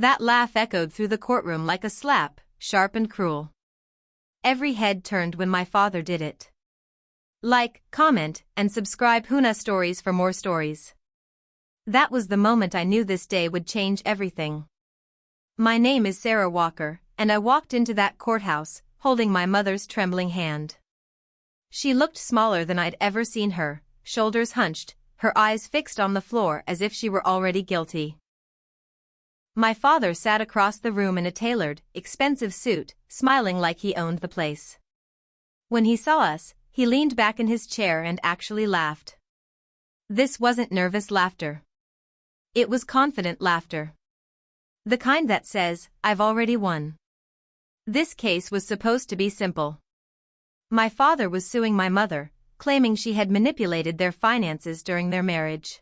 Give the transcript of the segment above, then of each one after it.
That laugh echoed through the courtroom like a slap, sharp and cruel. Every head turned when my father did it. Like, comment, and subscribe Huna Stories for more stories. That was the moment I knew this day would change everything. My name is Sarah Walker, and I walked into that courthouse, holding my mother's trembling hand. She looked smaller than I'd ever seen her, shoulders hunched, her eyes fixed on the floor as if she were already guilty. My father sat across the room in a tailored, expensive suit, smiling like he owned the place. When he saw us, he leaned back in his chair and actually laughed. This wasn't nervous laughter. It was confident laughter. The kind that says, "I've already won." This case was supposed to be simple. My father was suing my mother, claiming she had manipulated their finances during their marriage.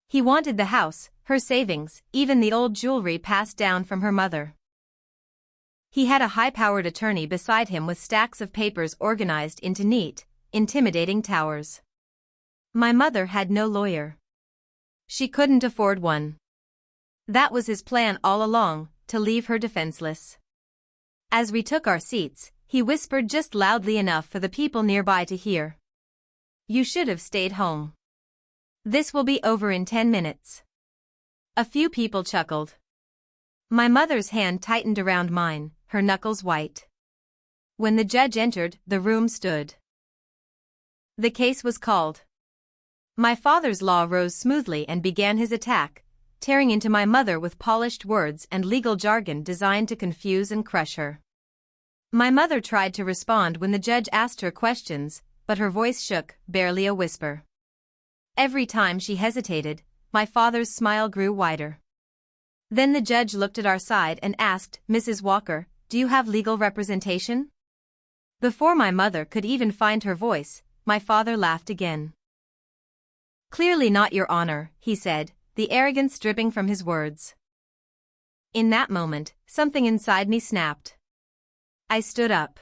He wanted the house, her savings, even the old jewelry passed down from her mother. He had a high-powered attorney beside him with stacks of papers organized into neat, intimidating towers. My mother had no lawyer. She couldn't afford one. That was his plan all along, to leave her defenseless. As we took our seats, he whispered just loudly enough for the people nearby to hear. "You should have stayed home. This will be over in 10 minutes. A few people chuckled. My mother's hand tightened around mine, her knuckles white. When the judge entered, the room stood. The case was called. My father's law rose smoothly and began his attack, tearing into my mother with polished words and legal jargon designed to confuse and crush her. My mother tried to respond when the judge asked her questions, but her voice shook, barely a whisper. Every time she hesitated, my father's smile grew wider. Then the judge looked at our side and asked, "Mrs. Walker, do you have legal representation?" Before my mother could even find her voice, my father laughed again. "Clearly not, Your Honor," he said, the arrogance dripping from his words. In that moment, something inside me snapped. I stood up.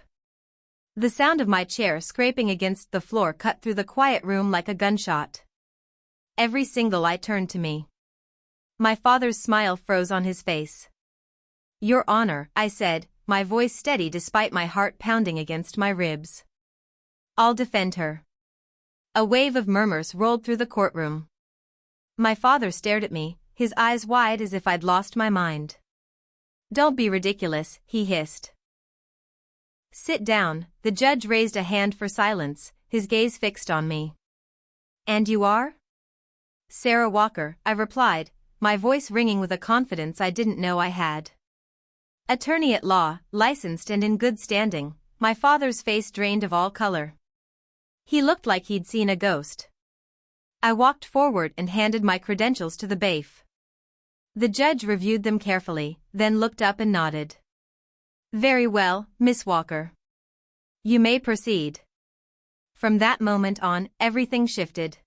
The sound of my chair scraping against the floor cut through the quiet room like a gunshot. Every single eye turned to me. My father's smile froze on his face. "Your Honor," I said, my voice steady despite my heart pounding against my ribs. "I'll defend her." A wave of murmurs rolled through the courtroom. My father stared at me, his eyes wide as if I'd lost my mind. "Don't be ridiculous," he hissed. "Sit down," the judge raised a hand for silence, his gaze fixed on me. "And you are?" "Sarah Walker," I replied, my voice ringing with a confidence I didn't know I had. Attorney at law, licensed and in good standing, my father's face drained of all color. He looked like he'd seen a ghost. I walked forward and handed my credentials to the bailiff. The judge reviewed them carefully, then looked up and nodded. "Very well, Miss Walker. You may proceed." From that moment on, everything shifted.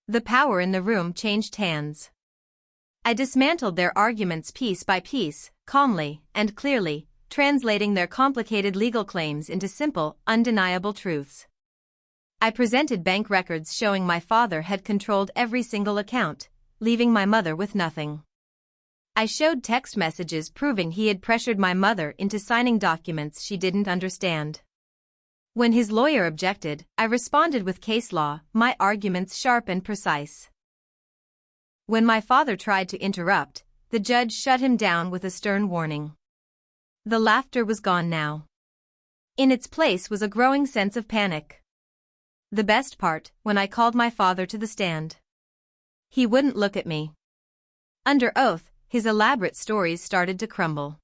The power in the room changed hands. I dismantled their arguments piece by piece, calmly and clearly, translating their complicated legal claims into simple, undeniable truths. I presented bank records showing my father had controlled every single account, leaving my mother with nothing. I showed text messages proving he had pressured my mother into signing documents she didn't understand. When his lawyer objected, I responded with case law, my arguments sharp and precise. When my father tried to interrupt, the judge shut him down with a stern warning. The laughter was gone now. In its place was a growing sense of panic. The best part, when I called my father to the stand. He wouldn't look at me. Under oath, his elaborate stories started to crumble.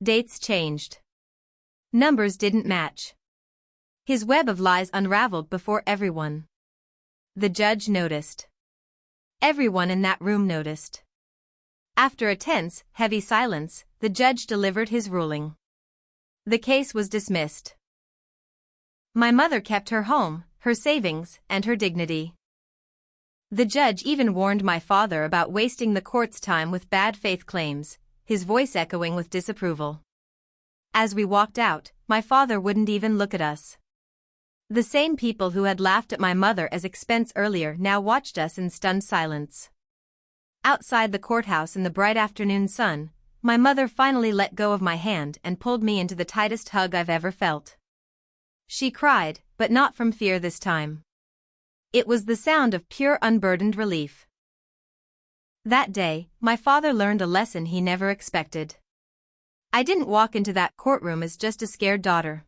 Dates changed. Numbers didn't match. His web of lies unraveled before everyone. The judge noticed. Everyone in that room noticed. After a tense, heavy silence, the judge delivered his ruling. The case was dismissed. My mother kept her home, her savings, and her dignity. The judge even warned my father about wasting the court's time with bad faith claims, his voice echoing with disapproval. As we walked out, my father wouldn't even look at us. The same people who had laughed at my mother as expense earlier now watched us in stunned silence. Outside the courthouse in the bright afternoon sun, my mother finally let go of my hand and pulled me into the tightest hug I've ever felt. She cried, but not from fear this time. It was the sound of pure unburdened relief. That day, my father learned a lesson he never expected. I didn't walk into that courtroom as just a scared daughter.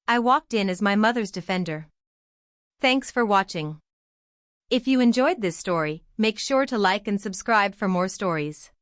I walked in as my mother's defender. Thanks for watching. If you enjoyed this story, make sure to like and subscribe for more stories.